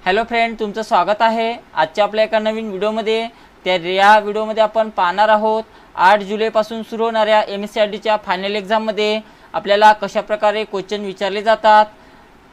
Hello friend, तुमचं स्वागत आहे आजच्या आपल्या एका नवीन व्हिडिओमध्ये। या व्हिडिओमध्ये आपण पाहणार आहोत 8 जुलैपासून सुरू होणाऱ्या MSCITच्या फायनल एक्झाममध्ये आपल्याला कशा प्रकारे क्वेश्चन विचारले जातात,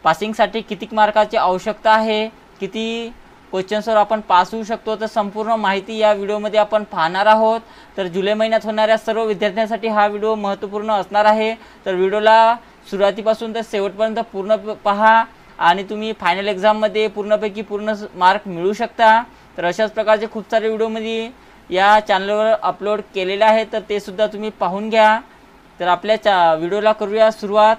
पासिंगसाठी किती मार्काची आवश्यकता आहे, किती क्वेश्चन्सवर आपण पास होऊ शकतो, तर संपूर्ण माहिती या व्हिडिओमध्ये आपण पाहणार आहोत। तर जुलै महिन्यात होणाऱ्या सर्व विद्यार्थ्यांसाठी हा व्हिडिओ महत्त्वपूर्ण असणार आहे। तर व्हिडिओला सुरुवातीपासून तर शेवटपर्यंत पूर्ण पहा आणि तुम्ही फायनल एक्झाममध्ये पूर्णपैकी पूर्ण मार्क मिळवू शकता। तर अशाच प्रकारचे खूप सारे व्हिडिओमध्ये या चॅनलवर अपलोड केलेले आहेत, तर ते सुद्धा तुम्ही पाहून घ्या। तर आपल्या व्हिडिओला करूया सुरुवात।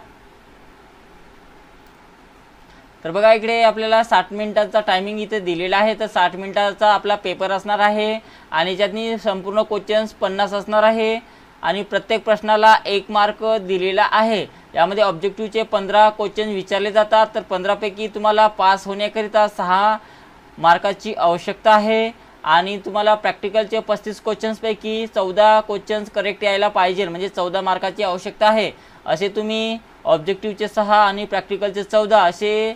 तर बघा, इकडे आपल्याला 60 मिनिटांचा टायमिंग इथे दिलेला आहे। तर 60 मिनिटाचा आपला पेपर असणार आहे आणि याच्यातनी संपूर्ण क्वेश्चन्स 50 असणार आहे आणि प्रत्येक प्रश्नाला 1 मार्क दिलेला आहे। यामध्ये ऑब्जेक्टिव्हचे 15 क्वेश्चन विचारले जातात। तर 15 पैकी तुम्हाला पास होण्याकरिता 6 मार्काची आवश्यकता आहे आणि तुम्हाला प्रॅक्टिकलचे 35 क्वेश्चन्सपैकी 14 क्वेश्चन्स करेक्ट यायला पाहिजे, म्हणजे 14 मार्काची आवश्यकता आहे। असे तुम्ही ऑब्जेक्टिव्हचे 6 आणि प्रॅक्टिकलचे 14 असे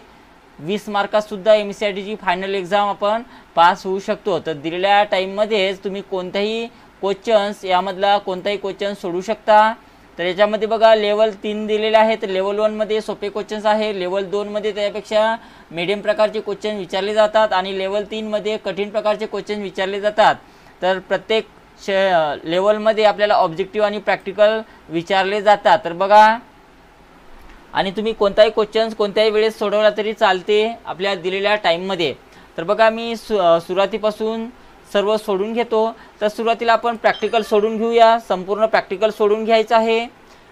20 मार्कातसुद्धा MSCITची फायनल एक्झाम आपण पास होऊ शकतो। तर दिलेल्या टाईममध्येच तुम्ही कोणत्याही क्वेश्चन्स यामधला कोणताही क्वेश्चन सोडू शकता। तर याच्यामध्ये बघा, लेवल 3 दिलेले आहे। तर लेवल 1 मध्ये सोपे क्वेश्चन्स आहे, लेवल 2 मध्ये त्यापेक्षा मीडियम प्रकारचे क्वेश्चन विचारले जातात आणि लेवल 3 मध्ये कठीण प्रकारचे क्वेश्चन विचारले जातात। तर प्रत्येक लेवलमध्ये आपल्याला ऑब्जेक्टिव्ह आणि प्रॅक्टिकल विचारले जातात। तर बघा, आणि तुम्ही कोणताही क्वेश्चन्स कोणत्याही वेळेस सोडवला तरी चालते आपल्या दिलेल्या टाईममध्ये। तर बघा, मी सुरुवातीपासून सर्व सोडून घेतो। तर सुरुवातीला आपण प्रॅक्टिकल सोडून घेऊया, संपूर्ण प्रॅक्टिकल सोडून घ्यायचं आहे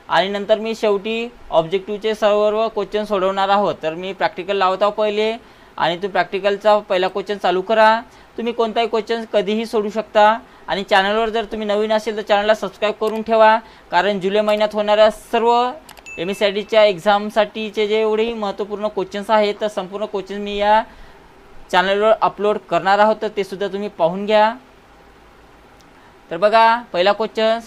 आणि नंतर मी शेवटी ऑब्जेक्टिव्हचे सर्व क्वेश्चन सोडवणार आहोत। तर मी प्रॅक्टिकल लावत आहो पहिले आणि तुम्ही प्रॅक्टिकलचा पहिला क्वेश्चन चालू करा। तुम्ही कोणताही क्वेश्चन कधीही सोडू शकता आणि चॅनलवर जर तुम्ही नवीन असेल तर चॅनलला सबस्क्राईब करून ठेवा, कारण जुलै महिन्यात होणाऱ्या सर्व MSCITच्या एक्झामसाठीचे जेवढेही महत्त्वपूर्ण क्वेश्चन्स आहेत तर संपूर्ण क्वेश्चन मी या चॅनलवर अपलोड करणार आहोत, तर ते सुद्धा तुम्ही पाहून घ्या। तर बघा, पहिला क्वेश्चन,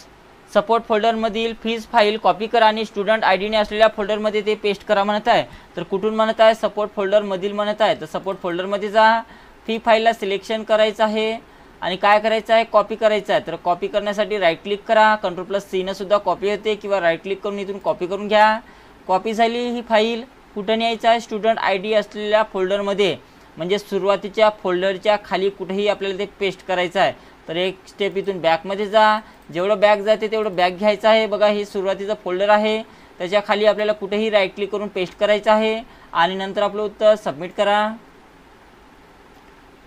सपोर्ट फोल्डरमधील फीज फाईल कॉपी करा आणि स्टुडंट आयडीने असलेल्या फोल्डरमध्ये ते पेस्ट करा म्हणत आहे। तर कुठून म्हणत आहे? सपोर्ट फोल्डरमधील म्हणत आहे। तर सपोर्ट फोल्डरमध्ये जा, फी फाईलला सिलेक्शन करायचं आहे आणि काय करायचं आहे? कॉपी करायचं आहे। तर कॉपी करण्यासाठी राईट क्लिक करा, Ctrl+C ने सुद्धा कॉपी होते किंवा राईट क्लिक करून इथून कॉपी करून घ्या। कॉपी झाली ही फाईल, कुठं न्यायचं आहे? स्टुडंट आयडी असलेल्या फोल्डरमध्ये, म्हणजे सुरुवातीच्या फोल्डरच्या खाली कुठेही आपल्याला ते पेस्ट करायचं आहे। तर एक स्टेप इथून बॅकमध्ये जा, जेवढं बॅक जाते तेवढं बॅक घ्यायचं आहे। बघा, हे सुरुवातीचं फोल्डर आहे, त्याच्या खाली आपल्याला कुठेही राईट क्लिक करून पेस्ट करायचं आहे आणि नंतर आपलं उत्तर सबमिट करा।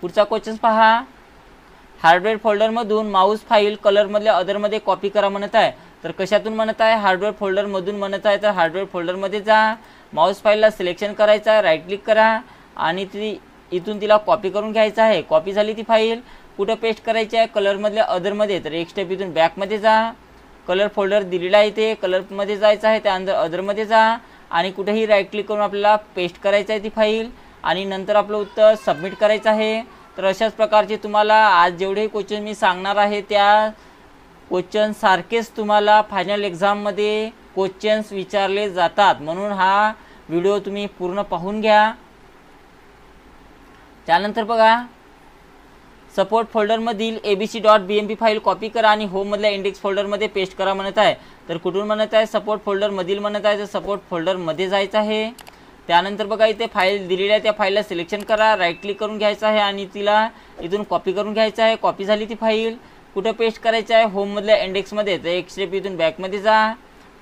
पुढचा क्वेश्चन पहा, हार्डवेअर फोल्डरमधून माऊस फाईल कलरमधल्या अदरमध्ये कॉपी करा म्हणत आहे। तर कशातून म्हणत आहे? हार्डवेअर फोल्डरमधून म्हणत आहे। तर हार्डवेअर फोल्डरमध्ये जा, माऊस फाईलला सिलेक्शन करायचं आहे, राईट क्लिक करा आणि इथून तिला कॉपी करून घ्यायचं आहे। कॉपी झाली ती फाईल, कुठं पेस्ट करायची आहे? कलरमधल्या अदरमध्ये। तर एक स्टेप इथून बॅकमध्ये जा, कलर फोल्डर दिलेला आहे ते कलरमध्ये जायचं आहे, त्यानंतर अदरमध्ये जा आणि कुठेही राईट क्लिक करून आपल्याला पेस्ट करायचं आहे ती फाईल आणि नंतर आपलं उत्तर सबमिट करायचं आहे। तर अशाच प्रकारचे तुम्हाला आज जेवढे क्वेश्चन मी सांगणार आहे त्या क्वेश्चन सारखेच तुम्हाला फायनल एक्झाममध्ये क्वेश्चन्स विचारले जातात, म्हणून हा व्हिडिओ तुम्ही पूर्ण पाहून घ्या। त्यानंतर बघा, सपोर्ट फोल्डरमधील abc.bmp फाईल कॉपी करा आणि होममधल्या इंडेक्स फोल्डरमध्ये पेस्ट करा म्हणत आहे। तर कुठून म्हणत आहे? सपोर्ट फोल्डरमधील म्हणत आहे। तर सपोर्ट फोल्डरमध्ये जायचं आहे। त्यानंतर बघा, इथे फाईल दिलेली आहे, त्या फाईलला सिलेक्शन करा, राईट क्लिक करून घ्यायचं आहे आणि तिला इथून कॉपी करून घ्यायचं आहे। कॉपी झाली ती फाईल, कुठं पेस्ट करायचं आहे? होममधल्या इंडेक्समध्ये। तर एक स्टेप इथून बॅकमध्ये जा,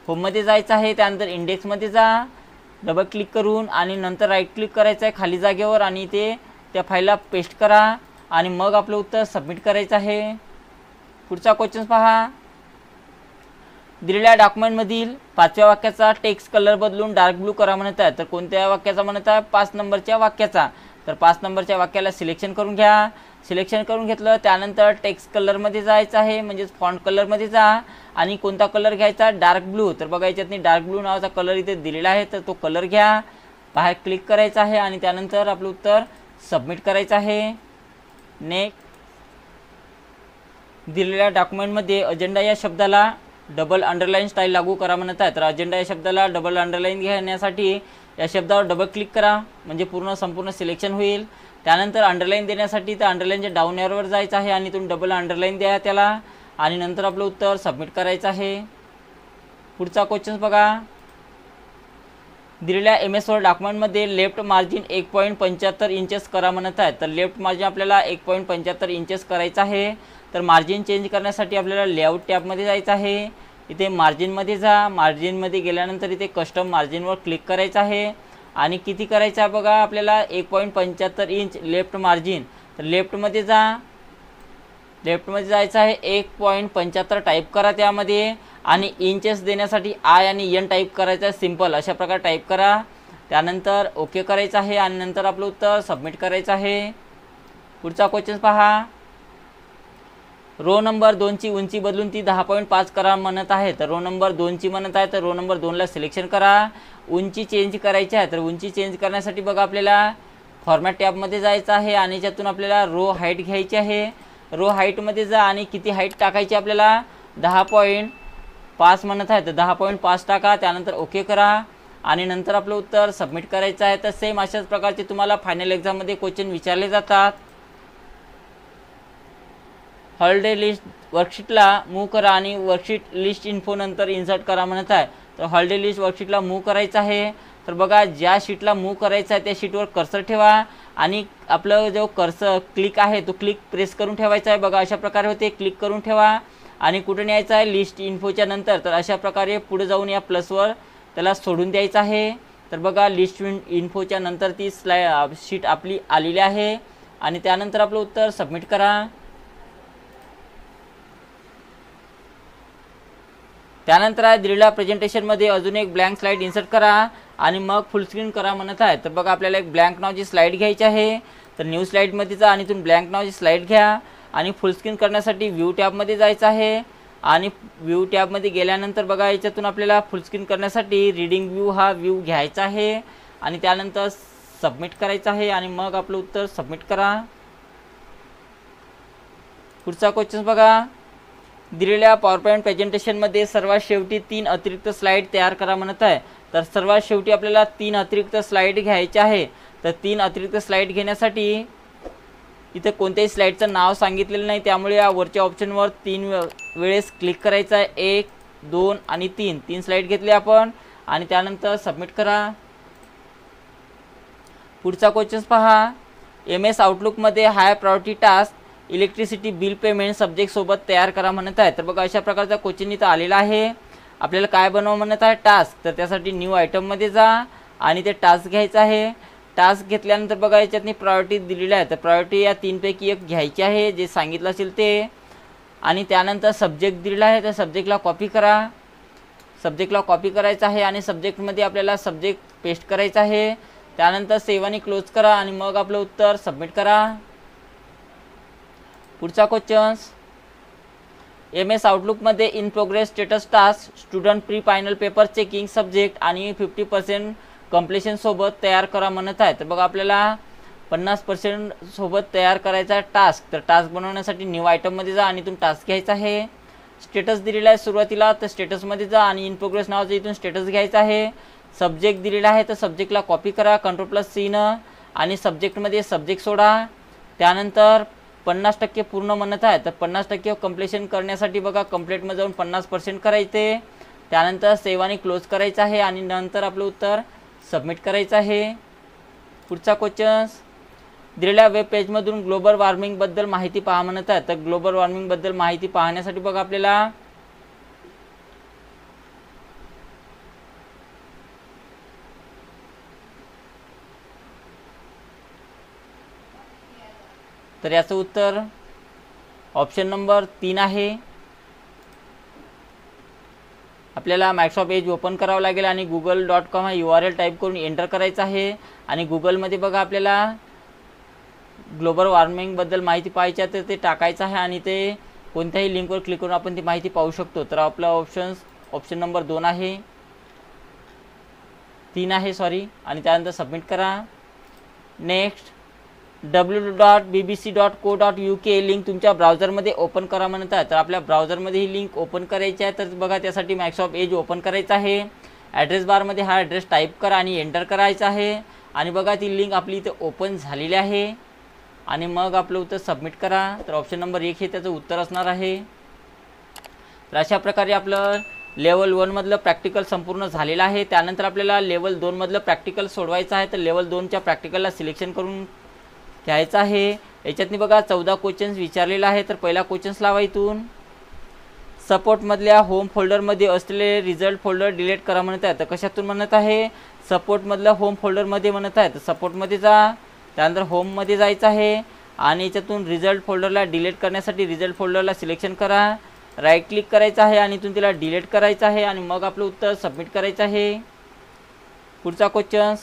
होममध्ये जायचं आहे, त्यानंतर इंडेक्समध्ये जा, डबल क्लिक करून आणि नंतर राईट क्लिक करायचं आहे खाली जागेवर आणि त्या फाईलला पेस्ट करा आणि मग आपलं उत्तर सबमिट करायचं आहे। पुढचा क्वेश्चन पहा, दिलेल्या डॉक्युमेंटमधील 5व्या वाक्याचा टेक्स्ट कलर बदलून डार्क ब्लू करा म्हणत आहे। तर कोणत्या वाक्याचा म्हणत आहे? 5 नंबरच्या वाक्याचा। तर 5 नंबरच्या वाक्याला सिलेक्शन करून घ्या, सिलेक्शन करून घेतलं त्यानंतर टेक्स्ट कलरमध्ये जायचं आहे, म्हणजेच फॉन्ट कलरमध्ये जा आणि कोणता कलर घ्यायचा? Dark blue. तर बघा, याच्यातनी डार्क ब्लू नावाचा कलर इथे दिलेला आहे, तर तो कलर घ्या, बाहेर क्लिक करायचं आहे आणि त्यानंतर आपलं उत्तर सबमिट करायचं आहे। नेक्स्ट, दिलेल्या डॉक्युमेंटमध्ये अजेंडा या शब्दाला डबल अंडरलाइन स्टाईल लागू करा म्हणत आहे। तर अजेंडा या शब्दाला डबल अंडरलाइन घेण्यासाठी या शब्दावर डबल क्लिक करा म्हणजे संपूर्ण सिलेक्शन होईल। त्यानंतर अंडरलाईन देण्यासाठी तर अंडरलाईनच्या डाऊन एरोवर जायचं आहे आणि तुम्ही डबल अंडरलाईन द्या त्याला आणि नंतर आपलं उत्तर सबमिट करायचं आहे। पुढचा क्वेश्चन बघा, दिलेल्या MS वर्ड डॉक्युमेंटमध्ये लेफ्ट मार्जिन 1.75 इंचेस करा म्हणत आहे। तर लेफ्ट मार्जिन आपल्याला 1.75 इंचेस करायचं आहे। तर मार्जिन चेंज करण्यासाठी आपल्याला लेआउट टॅबमध्ये जायचं आहे। इथे मार्जिनमध्ये जा, मार्जिनमध्ये गेल्यानंतर इथे कस्टम मार्जिनवर क्लिक करायचं आहे आणि किती करायचं आहे बघा आपल्याला 1.75 इंच लेफ्ट मार्जिन। तर लेफ्टमध्ये जा, लेफ्टमध्ये जायचं आहे 1.75 टाईप करा त्यामध्ये आणि इंचेस देण्यासाठी आय आणि एन टाईप करायचं आहे सिंपल अशा प्रकारे टाईप करा। त्यानंतर ओके करायचं आहे आणि नंतर आपलं उत्तर सबमिट करायचं आहे। पुढचा क्वेश्चन पहा, रो नंबर 2ची उंची बदलून ती 10.5 करा म्हणत आहे। तर रो नंबर 2ची म्हणत आहे तर रो नंबर 2ला सिलेक्शन करा। उंची चेंज करायची आहे तर उंची चेंज करण्यासाठी बघा आपल्याला फॉर्मॅट टॅबमध्ये जायचं आहे आणि त्यातून आपल्याला रो हाईट घ्यायची आहे। रो हाईटमध्ये जा आणि किती हाईट टाकायची आपल्याला 10.5 म्हणत आहे तर 10.5 टाका। त्यानंतर ओके करा आणि नंतर आपलं उत्तर सबमिट करायचं आहे। तर सेम अशाच प्रकारचे तुम्हाला फायनल एक्झाममध्ये क्वेश्चन विचारले जातात। हॉलिडे लिस्ट वर्कशीटला मूव्ह करा आणि वर्कशीट लिस्ट इन्फो नंतर इन्सर्ट करा म्हणत आहे। तर हॉलिडे लिस्ट वर्कशीटला मूव्ह करायचं आहे। तर बघा ज्या शीटला मूव्ह करायचं आहे त्या शीटवर कर्सर ठेवा आणि आपलं जो कर्सर क्लिक आहे तो क्लिक प्रेस करून ठेवायचा आहे। बघा अशा प्रकारे होते, क्लिक करून ठेवा आणि कुठे न्यायचं आहे लिस्ट इन्फोच्या नंतर। तर अशा प्रकारे पुढे जाऊन या प्लसवर त्याला सोडून द्यायचं आहे। तर बघा लिस्ट इन्फोच्या नंतर ती शीट आपली आलेली आहे आणि त्यानंतर आपलं उत्तर सबमिट करा। त्यानंतर दिलेल्या प्रेझेंटेशनमध्ये अजून एक ब्लँक स्लाइड इन्सर्ट करा आणि मग फुल स्क्रीन करा म्हणत आहे। तर बघा आपल्याला एक ब्लँक नावाची स्लाइड घ्यायची आहे। तर न्यू स्लाइडमध्ये जा आणि तुम्ही ब्लँक नावाची स्लाइड घ्या आणि फुल स्क्रीन करण्यासाठी व्ह्यू टॅबमध्ये जायचं आहे आणि व्ह्यू टॅबमध्ये गेल्यानंतर बघा याच्यातून आपल्याला फुल स्क्रीन करण्यासाठी रीडिंग व्ह्यू हा व्ह्यू घ्यायचा आहे आणि त्यानंतर सबमिट करायचं आहे आणि मग आपलं उत्तर सबमिट करा। पुढचा क्वेश्चन बघा, दिलेल्या पॉवरपॉईंट प्रेझेंटेशनमध्ये सर्वात शेवटी 3 अतिरिक्त स्लाइड तयार करा म्हणत आहे। तर सर्वात शेवटी आपल्याला 3 अतिरिक्त स्लाइड घ्यायचे आहे। तर 3 अतिरिक्त स्लाइड घेण्यासाठी इथे कोणत्याही स्लाइडचं नाव सांगितलेलं नाही त्यामुळे या वरच्या ऑप्शनवर 3 वेळेस क्लिक करायचं आहे। 1, 2 आणि 3 स्लाइड घेतले आपण आणि त्यानंतर सबमिट करा। पुढचा क्वेश्चन पहा, MS आउटलुकमध्ये high priority task electricity bill payment subject सोबत तयार करा म्हणत आहे। तर बघा अशा प्रकारचा क्वेश्चन इथं आलेला आहे। आपल्याला काय बनवा म्हणत आहे टास्क। तर त्यासाठी न्यू आयटममध्ये जा आणि ते टास्क घ्यायचं आहे। टास्क घेतल्यानंतर बघा याच्यातनी प्रायोरिटी दिलेली आहे। तर प्रायोरिटी या 3 पैकी एक घ्यायची आहे जे सांगितलं असेल ते आणि त्यानंतर सब्जेक्ट दिलेला आहे तर सब्जेक्टला कॉपी करा। सब्जेक्टला कॉपी करायचं आहे आणि सब्जेक्टमध्ये आपल्याला सब्जेक्ट पेस्ट करायचा आहे। त्यानंतर सेव्ह आणि क्लोज करा आणि मग आपलं उत्तर सबमिट करा। पुढचा क्वेश्चन, MS आउटलुकमध्ये in progress status task student pre final paper checking subject आणि 50% कंप्लीशन सोबत तयार करा म्हणत आहे। तर बघा आपल्याला 50% सोबत तयार करायचा टास्क। तर टास्क बनवण्यासाठी न्यू आयटममध्ये जा आणि इथून टास्क घ्यायचा आहे। स्टेटस दिलेला आहे सुरुवातीला तर स्टेटसमध्ये जा आणि इन प्रोग्रेस नावाचं इथून स्टेटस घ्यायचं आहे। सब्जेक्ट दिलेला आहे तर सब्जेक्टला कॉपी करा Ctrl+C न आणि सब्जेक्टमध्ये सब्जेक्ट सोडा। त्यानंतर 50% पूर्ण म्हणत आहे तर 50% कंप्लीशन करण्यासाठी बघा कंप्लीटमध्ये जाऊन 50% करायचे। त्यानंतर सेव्ह आणि क्लोज करायचं आहे आणि नंतर आपलं उत्तर सबमिट करायचं आहे। पुढचा क्वेश्चन, दिलेल्या वेब पेजमधून ग्लोबल वॉर्मिंगबद्दल माहिती पहा म्हणत आहे। तर ग्लोबल वॉर्मिंगबद्दल माहिती पाहण्यासाठी बघा आपल्याला तर याचं उत्तर ऑप्शन नंबर 3 आहे। आपल्याला मायक्रोसॉफ्ट एज ओपन करावं लागेल आणि google.com हा URL टाईप करून एंटर करायचा आहे आणि गुगलमध्ये बघा आपल्याला ग्लोबल वॉर्मिंगबद्दल माहिती पाहायची आहे तर ते टाकायचं आहे आणि ते कोणत्याही लिंकवर क्लिक करून आपण ती माहिती पाहू शकतो। तर आपला ऑप्शन नंबर 2 आहे, 3 आहे सॉरी आणि त्यानंतर सबमिट करा। नेक्स्ट, www.bbc.co.uk लिंक तुमच्या ब्राउझरमध्ये ओपन करा म्हणत आहे। तर आपल्या ब्राउझरमध्ये ही लिंक ओपन करायची आहे। तर बघा त्यासाठी मायक्रोसॉफ्ट एज ओपन करायचं आहे। ॲड्रेस बारमध्ये हा ॲड्रेस टाईप करा आणि एंटर करायचा आहे आणि बघा ती लिंक आपली इथे ओपन झालेली आहे आणि मग आपलं उत्तर सबमिट करा। तर ऑप्शन नंबर 1 हे त्याचं उत्तर असणार आहे। तर अशा प्रकारे आपलं लेवल 1 मधलं प्रॅक्टिकल संपूर्ण झालेलं आहे। त्यानंतर आपल्याला लेवल 2 मधलं प्रॅक्टिकल सोडवायचं आहे। तर लेवल 2च्या प्रॅक्टिकलला सिलेक्शन करून घ्यायचं आहे। याच्यातनी बघा 14 क्वेश्चन्स विचारलेला आहे। तर पहिला क्वेश्चन्स लावा इथून, सपोर्टमधल्या होम फोल्डरमध्ये असलेले रिझल्ट फोल्डर डिलीट करा म्हणत आहे। तर कशातून म्हणत आहे, सपोर्टमधल्या होम फोल्डरमध्ये म्हणत आहे। तर सपोर्टमध्ये जा, त्यानंतर होममध्ये जायचं आहे आणि याच्यातून रिझल्ट फोल्डरला डिलीट करण्यासाठी रिझल्ट फोल्डरला सिलेक्शन करा, राईट क्लिक करायचं आहे आणि इथून तिला डिलीट करायचं आहे आणि मग आपलं उत्तर सबमिट करायचं आहे। पुढचा क्वेश्चन,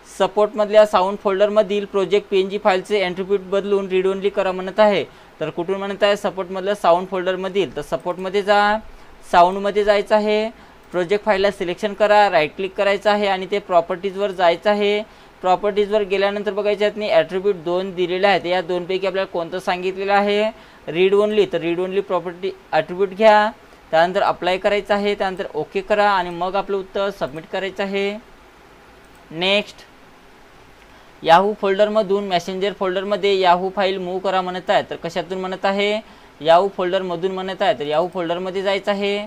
सपोर्टमधल्या साऊंड फोल्डरमधील प्रोजेक्ट PNG फाईलचे एट्रिब्यूट बदलून रीड ओनली करा म्हणत आहे। तर कुठून म्हणत आहे, सपोर्टमधल्या साऊंड फोल्डरमधील। तर सपोर्टमध्ये जा, साऊंडमध्ये जायचं आहे, प्रोजेक्ट फाईलला सिलेक्शन करा, राईट क्लिक करायचं आहे आणि ते प्रॉपर्टीजवर जायचं आहे। प्रॉपर्टीजवर गेल्यानंतर बघायच्या आहेत ॲट्रिब्यूट 2 दिलेले आहेत। या दोनपैकी आपल्याला कोणतं सांगितलेलं आहे, रीड ओनली। तर रीड ओनली प्रॉपर्टी ॲट्रिब्यूट घ्या, त्यानंतर अप्लाय करायचं आहे, त्यानंतर ओके करा आणि मग आपलं उत्तर सबमिट करायचं आहे। नेक्स्ट, याहू फोल्डरमधून मेसेंजर फोल्डरमध्ये याहू फाईल मूव्ह करा म्हणत आहे। तर कशातून म्हणत आहे, याहू फोल्डरमधून म्हणत आहे। तर याहू फोल्डरमध्ये जायचं आहे,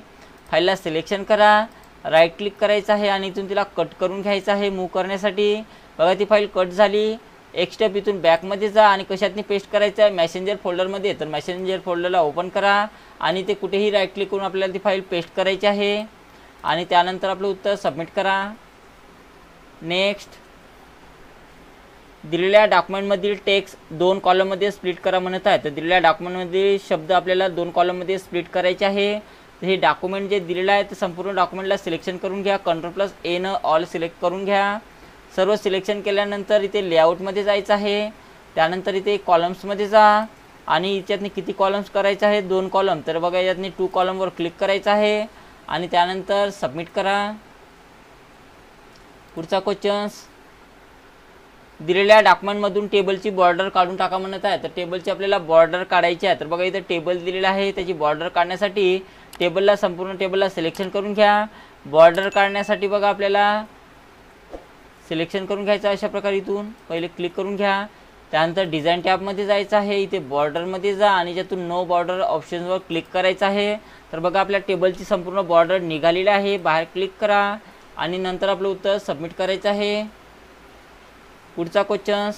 फाईलला सिलेक्शन करा, राईट क्लिक करायचं आहे आणि इथून तिला कट करून घ्यायचं आहे मूव्ह करण्यासाठी। बघा ती फाईल कट झाली। एक स्टेप इथून बॅकमध्ये जा आणि कशातनी पेस्ट करायचं आहे, मेसेंजर फोल्डरमध्ये। तर मेसेंजर फोल्डरला ओपन करा आणि ते कुठेही राईट क्लिक करून आपल्याला ती फाईल पेस्ट करायची आहे आणि त्यानंतर आपलं उत्तर सबमिट करा। नेक्स्ट, दिलेल्या डॉक्युमेंटमधील टेक्स्ट 2 कॉलममध्ये स्प्लिट करा म्हणत आहे। तर दिलेल्या डॉक्युमेंटमधील शब्द आपल्याला 2 कॉलममध्ये स्प्लिट करायचे आहे। तर हे डॉक्युमेंट जे दिलेलं आहे ते संपूर्ण डॉक्युमेंटला सिलेक्शन करून घ्या, Ctrl+A न ऑल सिलेक्ट करून घ्या। सर्व सिलेक्शन केल्यानंतर इथे लेआउटमध्ये जायचं आहे, त्यानंतर इथे कॉलम्समध्ये जा आणि याच्यातनी किती कॉलम्स करायचे आहे, 2 कॉलम। तर बघा याच्यातनी 2 कॉलमवर क्लिक करायचं आहे आणि त्यानंतर सबमिट करा। पुढचा क्वेश्चन्स, दिलेल्या डॉक्युमेंटमधून टेबलची बॉर्डर काढून टाका म्हणत आहे। तर टेबलची आपल्याला बॉर्डर काढायची आहे। तर बघा इथे टेबल दिलेलं आहे, त्याची बॉर्डर काढण्यासाठी संपूर्ण टेबलला सिलेक्शन करून घ्या। बॉर्डर काढण्यासाठी बघा आपल्याला सिलेक्शन करून घ्यायचं अशा प्रकारे, इथून पहिले क्लिक करून घ्या, त्यानंतर डिझाईन टॅबमध्ये जायचं आहे, इथे बॉर्डरमध्ये जा आणि याच्यातून नो बॉर्डर ऑप्शनवर क्लिक करायचं आहे। तर बघा आपल्या टेबलची संपूर्ण बॉर्डर निघालेली आहे, बाहेर क्लिक करा आणि नंतर आपलं उत्तर सबमिट करायचं आहे। पुढचा क्वेश्चन्स,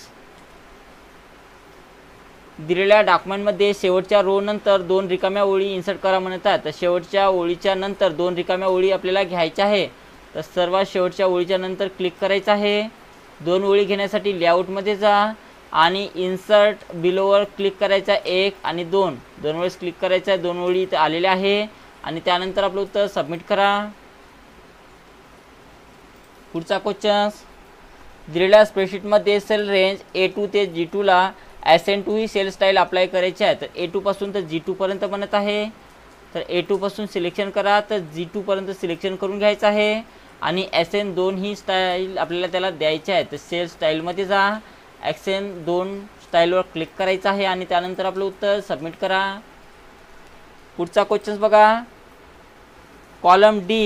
दिलेल्या डॉक्युमेंटमध्ये शेवटच्या रो नंतर 2 रिकाम्या ओळी इन्सर्ट करा म्हणत आहे। तर शेवटच्या ओळीच्या नंतर 2 रिकाम्या ओळी आपल्याला घ्यायच्या आहे। तर सर्वात शेवटच्या ओळीच्या नंतर क्लिक करायचं आहे। 2 ओळी घेण्यासाठी लेआउटमध्ये जा आणि इन्सर्ट बिलोवर क्लिक करायचा 1 आणि 2 वेळेस क्लिक करायचं आहे। 2 ओळी इथे आलेल्या आहे आणि त्यानंतर आपलं उत्तर सबमिट करा। पुढचा क्वेश्चन्स, दिलेल्या स्प्रेडशीटमध्ये सेल रेंज A2 ते G2 ला असाइन टू ही सेल स्टाईल अप्लाय करायची आहे। तर A2 पासून तर G2 पर्यंत बनत आहे। तर A2 पासून सिलेक्शन करा, तर G2 पर्यंत सिलेक्शन करून घ्यायचं आहे आणि असाइन 2 ही स्टाईल आपल्याला त्याला द्यायची आहे। तर सेल स्टाईलमध्ये जा, असाइन 2 स्टाईलवर क्लिक करायचं आहे आणि त्यानंतर आपलं उत्तर सबमिट करा। पुढचा क्वेश्चन्स बघा, कॉलम D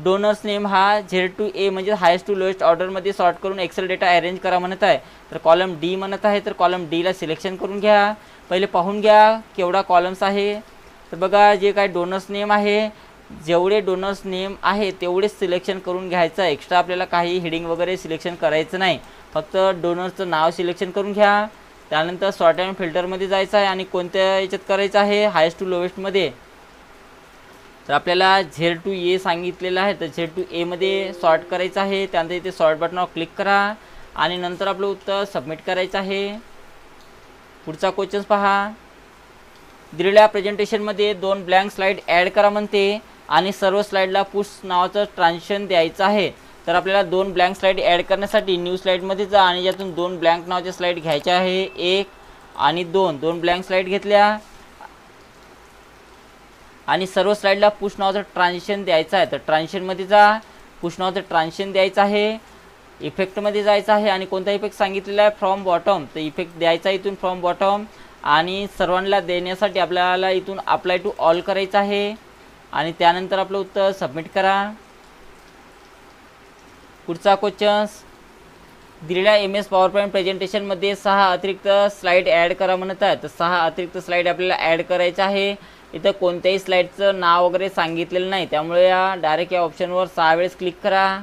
डोनर्स नेम हा Z to A म्हणजे हायेस्ट टू लोएस्ट ऑर्डरमध्ये सॉर्ट करून एक्सेल डेटा अरेंज करा म्हणत आहे। तर कॉलम D म्हणत आहे, तर कॉलम D ला सिलेक्शन करून घ्या, पहिले पाहून घ्या केवढा कॉलम्स आहे। तर बघा जे काय डोनर्स नेम आहे, जेवढे डोनर्स नेम आहे तेवढेच सिलेक्शन करून घ्यायचं, एक्स्ट्रा आपल्याला काही हेडिंग वगैरे सिलेक्शन करायचं नाही, फक्त डोनर्सचं नाव सिलेक्शन करून घ्या। त्यानंतर सॉर्ट अँड फिल्टरमध्ये जायचं आहे आणि कोणत्या याच्यात करायचं आहे, हायेस्ट टू लोएस्टमध्ये। तर आपल्याला Z to A सांगितलेलं आहे, तर Z to A मध्ये सॉर्ट करायचं आहे। त्यानंतर इथे सॉर्ट बटनावर क्लिक करा आणि नंतर आपलं उत्तर सबमिट करायचं आहे। पुढचा क्वेश्चन्स पहा, दिलेल्या प्रेझेंटेशनमध्ये 2 ब्लँक स्लाईड ॲड करा म्हणते आणि सर्व स्लाईडला पुश नावाचं ट्रान्झिशन द्यायचं आहे। तर आपल्याला 2 ब्लँक स्लाईड ॲड करण्यासाठी न्यू स्लाईडमध्ये जा आणि यातून 2 ब्लँक नावाच्या स्लाईड घ्यायच्या आहे, 1 आणि 2 ब्लँक स्लाईड घेतल्या आणि सर्व स्लाईडला पुश नावाचं ट्रान्झिशन द्यायचं आहे। तर ट्रान्झिशनमध्ये जा, पुश नावाचं ट्रान्झिशन द्यायचं आहे, इफेक्टमध्ये जायचं आहे आणि कोणता इफेक्ट सांगितलेला आहे, फ्रॉम बॉटम। तर इफेक्ट द्यायचा आहे इथून फ्रॉम बॉटम आणि सर्वांना देण्यासाठी आपल्याला इथून अप्लाय टू ऑल करायचं आहे आणि त्यानंतर आपलं उत्तर सबमिट करा। पुढचा क्वेश्चन्स, दिलेल्या MS पॉवरपॉईंट प्रेझेंटेशनमध्ये 6 अतिरिक्त स्लाईड ॲड करा म्हणत आहे. तर 6 अतिरिक्त स्लाईड आपल्याला ॲड करायचं आहे. इथं कोणत्याही स्लाईडचं नाव वगैरे सांगितलेलं नाही, त्यामुळे डायरेक्ट या ऑप्शनवर 6 वेळेस क्लिक करा.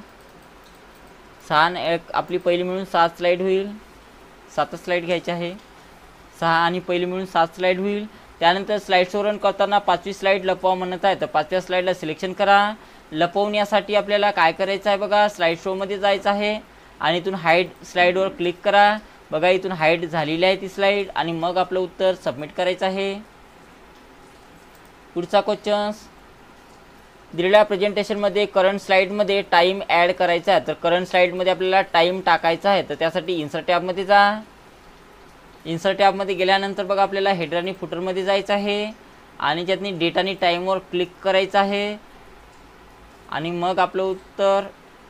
6 आपली पहिली मिळून 7 स्लाईड होईल. 7 स्लाईड घ्यायची आहे. 6 आणि पहिली मिळून 7 स्लाईड होईल. त्यानंतर स्लाईड शो रन करताना 5वी स्लाईड लपवा म्हणत आहे. तर 5व्या स्लाईडला सिलेक्शन करा. लपवण्यासाठी आपल्याला काय करायचं आहे बघा, स्लाईड शोमध्ये जायचं आहे आणि इथून हाईड स्लाईडवर क्लिक करा. बघा इथून हाईड झालेली आहे ती स्लाईड आणि मग आपलं उत्तर सबमिट करायचं आहे. पुढचा क्वेश्चन्स, दिलेल्या प्रेझेंटेशनमध्ये करंट स्लाईडमध्ये टाईम ॲड करायचा आहे. तर करंट स्लाईडमध्ये आपल्याला टाईम टाकायचा आहे. तर त्यासाठी इन्सर्ट टॅबमध्ये जा. इन्सर्ट टॅबमध्ये गेल्यानंतर बघा आपल्याला हेडर आणि फुटरमध्ये जायचं आहे आणि त्यातनी डेट आणि टाईमवर क्लिक करायचं आहे आणि मग आपलं उत्तर,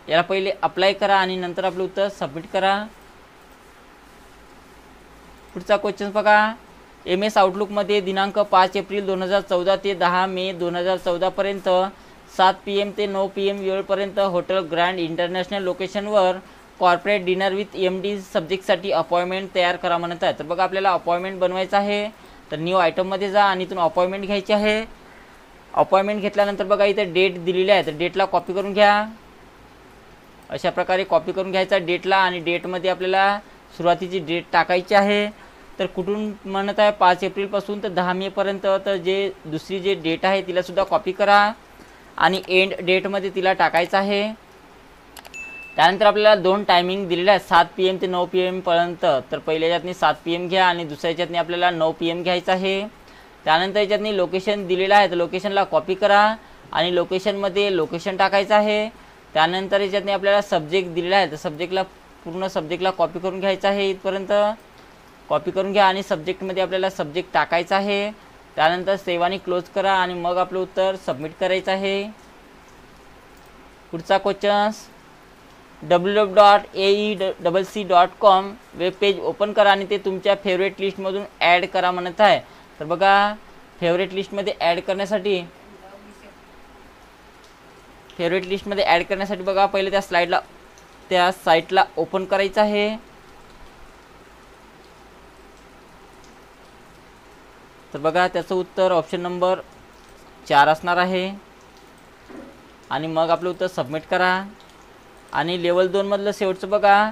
याला पहिले अप्लाय करा आणि नंतर आपलं उत्तर सबमिट करा. पुढचा क्वेश्चन बघा, MS आउटलुकमध्ये दिनांक 5 एप्रिल 2014 ते 10 मे 2014 पर्यंत 7 PM ते 9 PM वेळपर्यंत हॉटेल ग्रँड इंटरनॅशनल लोकेशनवर कॉर्पोरेट डिनर विथ MD सब्जेक्टसाठी अपॉइंटमेंट तयार करा म्हणत आहे. तर बघा आपल्याला अपॉइंटमेंट बनवायचं आहे. तर न्यू आयटममध्ये जा आणि इथून अपॉइंटमेंट घ्यायची आहे. अपॉइंटमेंट घेतल्यानंतर बघा इथे डेट दिलेली आहे. तर डेटला कॉपी करून घ्या. अशा प्रकारे कॉपी करून घ्यायचा डेटला आणि डेटमध्ये आपल्याला सुरुवातीची डेट टाकायची आहे. तर कुठून म्हणत आहे 5 एप्रिलपासून तर 10 मेपर्यंत. तर जे दुसरी जे डेट आहे तिलासुद्धा कॉपी करा आणि एंड डेटमध्ये तिला टाकायचं आहे. त्यानंतर आपल्याला 2 टायमिंग दिलेले आहेत 7 PM ते 9 PM पर्यंत. तर पहिल्या याच्यातनी 7 PM घ्या आणि दुसऱ्या याच्यातनी आपल्याला 9 PM घ्यायचं आहे. त्यानंतर याच्यातनी लोकेशन दिलेलं आहे. तर लोकेशनला कॉपी करा आणि लोकेशनमध्ये लोकेशन टाकायचं आहे. त्यानंतर याच्यातनी आपल्याला सब्जेक्ट दिलेला आहे. तर सब्जेक्टला पूर्ण सब्जेक्टला कॉपी करून घ्यायचं आहे. इथपर्यंत कॉपी करून घ्या आणि सब्जेक्टमध्ये आपल्याला सब्जेक्ट टाकायचा आहे. त्यानंतर सेव्ह आणि क्लोज करा आणि मग आपलं उत्तर सबमिट करायचं आहे. पुढचा questions, www.aecc.com web page open करा आणि ते तुमच्या फेवरेट लिस्टमधून ॲड करा म्हणत आहे. तर बघा फेवरेट लिस्टमध्ये ॲड करण्यासाठी बघा पहिले त्या साईटला ओपन करायचं आहे. तर बघा त्याचं उत्तर ऑप्शन नंबर 4 असणार आहे आणि मग आपलं उत्तर सबमिट करा. आणि लेवल 2 मधलं शेवटचं बघा,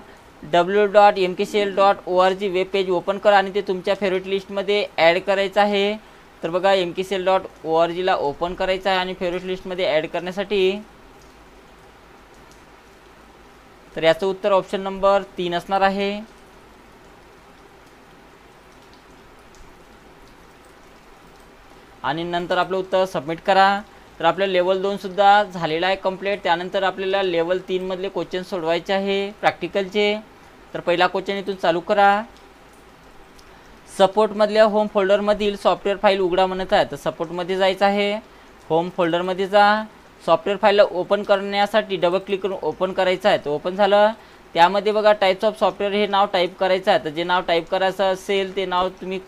www.mkcl.org वेब पेज ओपन करा आणि ते तुमच्या फेवरेट लिस्टमध्ये ॲड करायचं आहे. तर बघा mkcl.org ओपन करायचं आहे आणि फेवरेट लिस्टमध्ये ॲड करण्यासाठी तर याचं उत्तर ऑप्शन नंबर 3 असणार आहे. आणि नंतर आपलं उत्तर सबमिट करा. तर आपलं लेवल 2 सुद्धा झालेलं आहे कंप्लीट. त्यानंतर आपल्याला लेवल 3 मधले क्वेश्चन सोडवायचे आहे प्रॅक्टिकलचे. तर पहिला क्वेश्चन इथून चालू करा. सपोर्टमधल्या होम फोल्डरमधील सॉफ्टवेअर फाईल उघडा म्हणत आहे. तर सपोर्टमध्ये जायचं आहे. होम फोल्डरमध्ये जा. सॉफ्टवेअर फाईलला ओपन करण्यासाठी डबल क्लिक करून ओपन करायचं आहे. तर ओपन झालं. त्यामध्ये बघा टाईप्स ऑफ सॉफ्टवेअर हे नाव टाईप करायचं आहे. तर जे नाव टाईप करायचं असेल ते नाव तुम्ही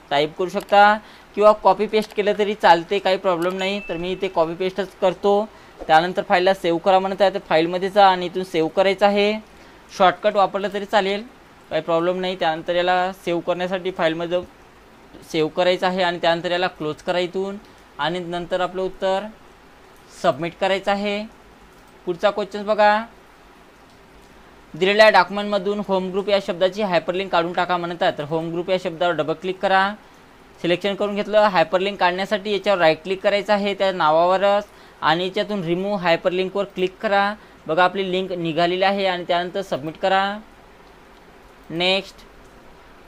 टाईप करू शकता किंवा कॉपी पेस्ट केलं तरी चालते, काही प्रॉब्लेम नाही. तर मी इथे कॉपी पेस्टच करतो. त्यानंतर फाईलला सेव्ह करा म्हणत आहे. तर फाईलमध्ये जा आणि इथून सेव्ह करायचं आहे. शॉर्टकट वापरलं तरी चालेल, काही प्रॉब्लेम नाही. त्यानंतर याला सेव्ह करण्यासाठी फाईलमध्ये सेव्ह करायचं आहे आणि त्यानंतर याला क्लोज करा इथून आणि नंतर आपलं उत्तर सबमिट करायचं आहे. पुढचा क्वेश्चन बघा, दिलेल्या डॉक्युमेंटमधून होम ग्रुप या शब्दाची हायपरलिंक काढून टाका म्हणत आहे. तर होम ग्रुप या शब्दावर डबल क्लिक करा. सिलेक्शन करून घेतलं. हायपरलिंक काढण्यासाठी याच्यावर राईट क्लिक करायचं आहे त्या नावावरच आणि याच्यातून रिमूव्ह हायपरलिंकवर क्लिक करा. बघा आपली लिंक निघालेली आहे आणि त्यानंतर सबमिट करा. नेक्स्ट,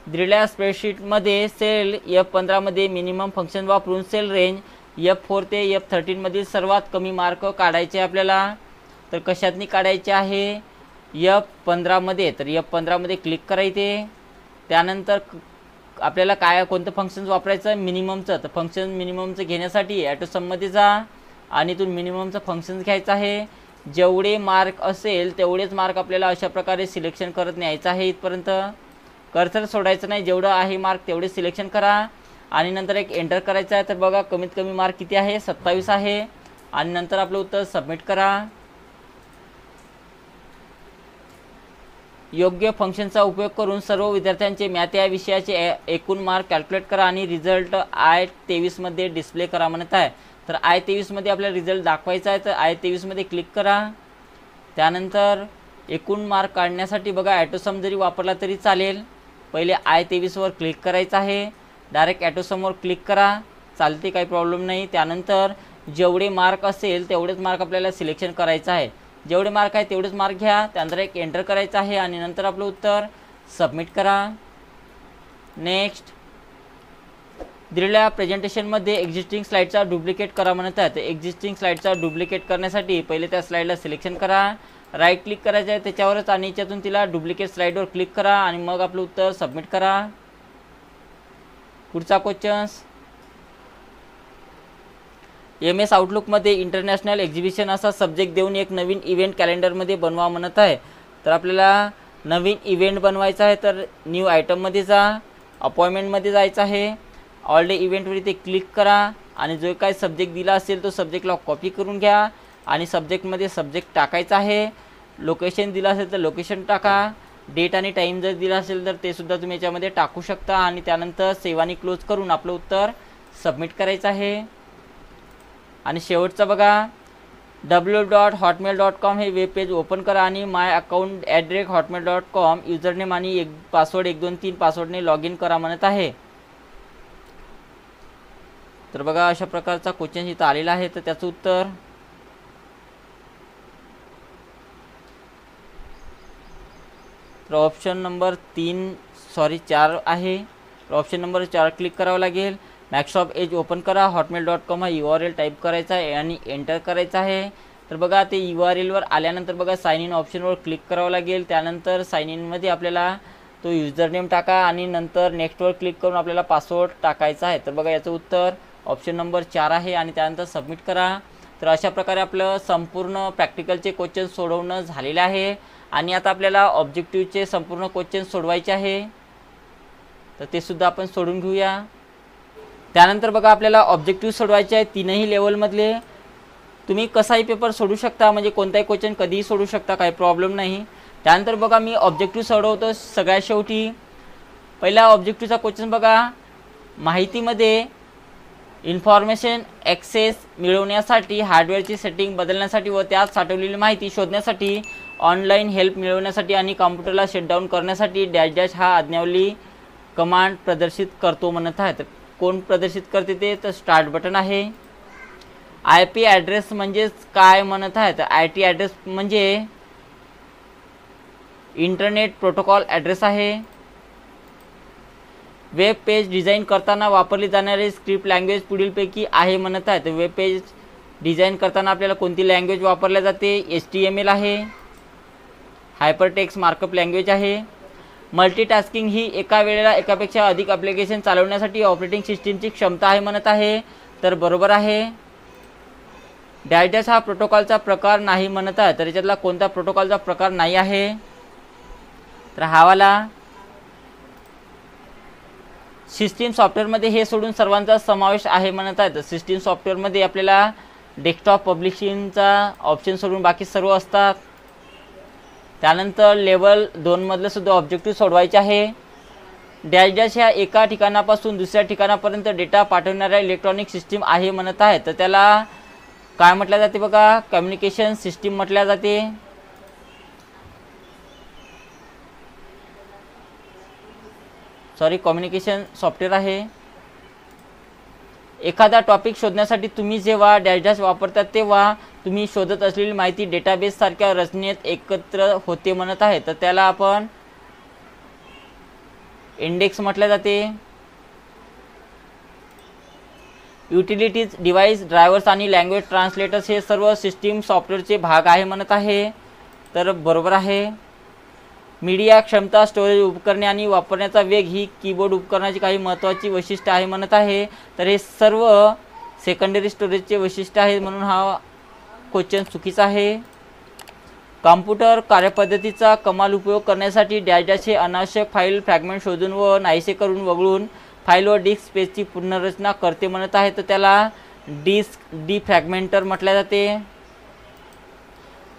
दिलेल्या स्प्रेडशीटमध्ये सेल F15 मध्ये मिनिमम फंक्शन वापरून सेल रेंज F4 ते F13 मधील सर्वात कमी मार्क काढायचे आपल्याला. तर कशातनी काढायचे आहे? F15 मध्ये. तर F15 मध्ये क्लिक करायचे. त्यानंतर आपल्याला कोणतं फंक्शन वापरायचं? मिनिममचं. तर फंक्शन मिनिममचं घेण्यासाठी ॲटोसममध्ये जा आणि इथून मिनिममचं फंक्शन घ्यायचं आहे. जेवढे मार्क असेल तेवढेच मार्क आपल्याला अशा प्रकारे सिलेक्शन करत न्यायचं आहे. इथपर्यंत कर्सर सोडायचं नाही, जेवढं आहे मार्क तेवढे सिलेक्शन करा आणि नंतर एक एंटर करायचं आहे. तर बघा कमीत कमी मार्क किती आहे? 27 आहे आणि नंतर आपलं उत्तर सबमिट करा. योग्य फंक्शनचा उपयोग करून सर्व विद्यार्थ्यांचे मॅथ या विषयाचे एकूण मार्क कॅल्क्युलेट करा आणि रिझल्ट I-23 मध्ये डिस्प्ले करा म्हणत आहे। तर I-23 मध्ये आपल्याला रिझल्ट दाखवायचा आहे, तर I-23 मध्ये क्लिक करा। त्यानंतर एकूण मार्क काढण्यासाठी बघा ॲटोसम जरी वापरला तरी चालेल। पहिले I-23 वर क्लिक करायचं आहे, डायरेक्ट ॲटोसमवर क्लिक करा, चालते, काही प्रॉब्लेम नाही। त्यानंतर जेवढे मार्क असेल तेवढेच मार्क आपल्याला सिलेक्शन करायचं आहे, जेवढे मार्क आहे तेवढेच मार्क घ्या, त्यानंतर एक एंटर करायचं आहे आणि नंतर आपलं उत्तर सबमिट करा। नेक्स्ट, दिलेल्या प्रेझेंटेशनमध्ये एक्झिस्टिंग स्लाईडचा डुप्लिकेट करा म्हणत आहे। तर एक्झिस्टिंग स्लाईडचा डुप्लिकेट करण्यासाठी पहिले त्या स्लाईडला सिलेक्शन करा, राईट क्लिक करायचं आहे त्याच्यावरच आणि याच्यातून तिला डुप्लिकेट स्लाईडवर क्लिक करा आणि मग आपलं उत्तर सबमिट करा। पुढचा क्वेश्चन्स, MS आउटलुकमध्ये इंटरनॅशनल एक्झिबिशन असा सब्जेक्ट देऊन एक नवीन इव्हेंट कॅलेंडरमध्ये बनवा म्हणत आहे। तर आपल्याला नवीन इव्हेंट बनवायचा आहे, तर न्यू आयटममध्ये जा, अपॉइंटमेंटमध्ये जायचं आहे, ऑल डे इव्हेंटवर ते क्लिक करा आणि जो काही सब्जेक्ट दिला असेल तो सब्जेक्टला कॉपी करून घ्या आणि सब्जेक्टमध्ये सब्जेक्ट टाकायचा आहे, लोकेशन दिलं असेल तर लोकेशन टाका, डेट आणि टाईम जर दिला असेल तर ते सुद्धा तुम्ही याच्यामध्ये टाकू शकता आणि त्यानंतर सेव्ह आणि क्लोज करून आपलं उत्तर सबमिट करायचं आहे। आणि शेवटचं बघा, www.hotmail.com हे वेब पेज ओपन करा आणि माय अकाउंट @hotmail.com युजरनेम आणि पासवर्ड 123 पासवर्डने लॉग इन करा म्हणत आहे। तर बघा अशा प्रकारचा क्वेश्चन इथं आलेला आहे, तर त्याचं उत्तर तर ऑप्शन नंबर 4 आहे। ऑप्शन नंबर 4 क्लिक करावं लागेल, मायक्रोसॉफ्ट एज ओपन करा, hotmail.com हा URL टाईप करायचा आहे आणि एंटर करायचा आहे। तर बघा ते URL वर आल्यानंतर बघा साइन इन ऑप्शनवर क्लिक करावं लागेल, त्यानंतर साइन इनमध्ये आपल्याला तो युजरनेम टाका आणि नंतर नेक्स्टवर क्लिक करून आपल्याला पासवर्ड टाकायचा आहे। तर बघा याचं उत्तर ऑप्शन नंबर 4 आहे आणि त्यानंतर सबमिट करा। तर अशा प्रकारे आपलं संपूर्ण प्रॅक्टिकलचे क्वेश्चन सोडवणं झालेले आहे आणि आता आपल्याला ऑब्जेक्टिव्हचे संपूर्ण क्वेश्चन सोडवायचे आहे, तर ते सुद्धा आपण सोडून घेऊया। त्यानंतर बघा आपल्याला ऑब्जेक्टिव्ह सोडवायचे आहे 3ही लेवलमधले, तुम्ही कसाही पेपर सोडू शकता, म्हणजे कोणताही क्वेश्चन कधीही सोडू शकता, काही प्रॉब्लेम नाही। त्यानंतर बघा मी ऑब्जेक्टिव्ह सोडवतो सगळ्यात शेवटी। पहिला ऑब्जेक्टिव्हचा क्वेश्चन बघा, माहितीमध्ये इन्फॉर्मेशन ॲक्सेस मिळवण्यासाठी हार्डवेअरची सेटिंग बदलण्यासाठी व त्यात साठवलेली माहिती शोधण्यासाठी, ऑनलाईन हेल्प मिळवण्यासाठी आणि कॉम्प्युटरला शटडाऊन करण्यासाठी डॅश डॅश हा आज्ञावली कमांड प्रदर्शित करतो म्हणत आहे। तर कोण प्रदर्शित करते ते, तर स्टार्ट बटन आहे। IP ॲड्रेस म्हणजेच काय म्हणत आहे, तर IT ॲड्रेस म्हणजे इंटरनेट प्रोटोकॉल ॲड्रेस आहे। वेब पेज डिझाईन करताना वापरली जाणारी स्क्रिप्ट लँग्वेज पुढीलपैकी आहे म्हणत आहे। तर वेब पेज डिझाईन करताना आपल्याला कोणती लँग्वेज वापरली जाते, HTML आहे, हायपरटेक्स्ट मार्कअप लँग्वेज आहे। मल्टीटास्किंग ही एका वेळेला एकापेक्षा अधिक ॲप्लिकेशन चालवण्यासाठी ऑपरेटिंग सिस्टीमची क्षमता आहे म्हणत आहे। तर बरोबर आहे। डॅश डॅश हा प्रोटोकॉलचा प्रकार नाही म्हणत आहे, तर याच्यातला कोणता प्रोटोकॉलचा प्रकार नाही आहे, तर हावाला सिस्टीम सॉफ्टवेअरमध्ये हे सोडून सर्वांचा समावेश आहे म्हणत आहे। तर सिस्टीम सॉफ्टवेअरमध्ये आपल्याला डेस्कटॉप पब्लिशिंगचा ऑप्शन सोडून बाकी सर्व असतात। त्यानंतर लेवल 2 मधलं सुद्धा ऑब्जेक्टिव्ह सोडवायचे आहे। डॅश डॅश ह्या एका ठिकाणापासून दुसऱ्या ठिकाणापर्यंत डेटा पाठवणाऱ्या इलेक्ट्रॉनिक सिस्टीम आहे म्हणत आहे। तर त्याला काय म्हटलं जाते बघा, कम्युनिकेशन सिस्टीम म्हटल्या जाते। कम्युनिकेशन सॉफ्टवेअर आहे। एखादा टॉपिक शोधण्यासाठी तुम्ही जेव्हा डॅश डॅश वापरतात तेव्हा तुम्ही शोधत असलेली माहिती डेटाबेस सारख्या रचनेत एकत्र होते म्हणत आहे। तर त्याला आपण इंडेक्स म्हटले जाते। युटिलिटीज, डिव्हाइस, ड्रायव्हर्स आणि लँग्वेज ट्रान्सलेटर्स हे सर्व सिस्टीम सॉफ्टवेअरचे भाग आहे म्हणत आहे। तर बरोबर आहे। मीडिया क्षमता, स्टोरेज उपकरणे आणि वापरण्याचा वेग ही कीबोर्ड उपकरणाची काही महत्त्वाची वैशिष्ट्ये आहे म्हणत आहे। तर हे सर्व सेकंडरी स्टोरेजचे वैशिष्ट्य आहे, म्हणून हा क्वेश्चन चुकीचा आहे। कॉम्प्युटर कार्यपद्धतीचा कमाल उपयोग करण्यासाठी डॅश डॅश हे अनावश्यक फाईल फ्रॅगमेंट शोधून व नाहीसे करून वगळून फाईल व डिस्क स्पेसची पुनर्रचना करते म्हणत आहे। तर त्याला डिस्क डिफ्रॅगमेंटर म्हटले जाते।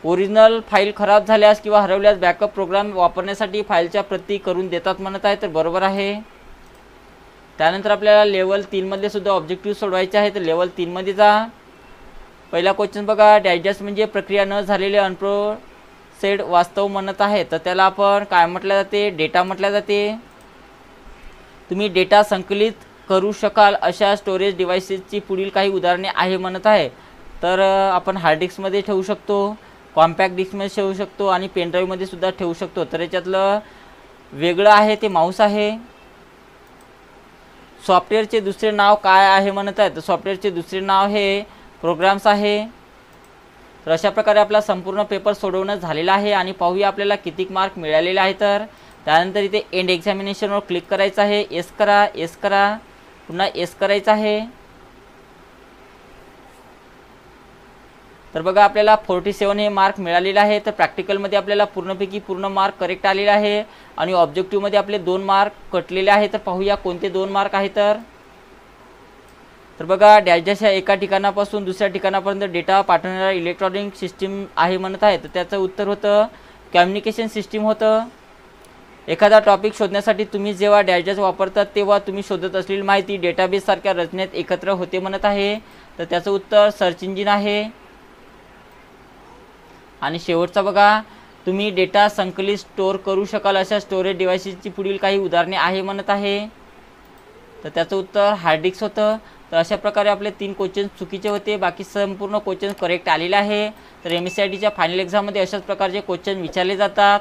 ओरिजिनल फाईल खराब झाल्यास किंवा हरवल्यास बॅकअप प्रोग्राम वापरण्यासाठी फाईलच्या प्रती करून देतात म्हणत आहे, तर बरोबर आहे. त्यानंतर आपल्याला लेवल 3 मध्ये सुद्धा ऑब्जेक्टिव्ह सोडवायचे आहे. तर लेवल 3 मध्ये जा. पहिला क्वेश्चन बघा, डायजेस्ट म्हणजे प्रक्रिया न झालेले अनप्रोसेस्ड वास्तव म्हणत आहे, तर त्याला आपण काय म्हटलं जाते, डेटा म्हटलं जाते. तुम्ही डेटा संकलित करू शकाल अशा स्टोरेज डिव्हाइसेसची पुढील काही उदाहरणे आहे म्हणत आहे. तर आपण हार्ड डिस्कमध्ये ठेवू शकतो, कॉम्पॅक्ट डिस्कमध्ये ठेवू शकतो आणि पेनड्राईव्हमध्ये सुद्धा ठेवू शकतो. तर याच्यातलं वेगळं आहे ते माऊस आहे. सॉफ्टवेअरचे दुसरे नाव काय आहे म्हणत आहे, तर सॉफ्टवेअरचे दुसरे नाव हे प्रोग्राम्स आहे. तर अशा प्रकारे आपला संपूर्ण पेपर सोडवणं झालेला आहे आणि पाहूया आपल्याला किती मार्क मिळालेले आहे. तर त्यानंतर इथे एंड एक्झामिनेशनवर क्लिक करायचं आहे. येस करा, येस करा, पुन्हा येस करायचं आहे. तर बघा आपल्याला 47 हे मार्क मिळालेले आहे. तर प्रॅक्टिकलमध्ये आपल्याला पूर्णपैकी पूर्ण मार्क करेक्ट आलेले आहे आणि ऑब्जेक्टिव्हमध्ये आपले 2 मार्क कटलेले आहे. तर पाहूया कोणते 2 मार्क आहेत. तर बघा डॅशच्या एका ठिकाणापासून दुसऱ्या ठिकाणापर्यंत डेटा पाठवणारा इलेक्ट्रॉनिक सिस्टीम आहे म्हणत आहे, तर त्याचं उत्तर होतं कम्युनिकेशन सिस्टीम होतं. एखादा टॉपिक शोधण्यासाठी तुम्ही जेव्हा डॅशडॅश वापरतात तेव्हा तुम्ही शोधत असलेली माहिती डेटाबेस सारख्या रचनेत एकत्र होते म्हणत आहे, तर त्याचं उत्तर सर्च इंजिन आहे. आणि शेवटचा बघा, तुम्ही डेटा संकलित स्टोअर करू शकाल अशा स्टोरेज डिव्हाइसेसची पुढील काही उदाहरणे आहे म्हणत आहे, तर त्याचं उत्तर हार्ड डिस्क होतं. तर अशा प्रकारे आपले 3 क्वेश्चन चुकीचे होते, बाकी संपूर्ण क्वेश्चन करेक्ट आलेले आहे. तर MSCITच्या फायनल एक्झाममध्ये अशाच प्रकारचे क्वेश्चन विचारले जातात.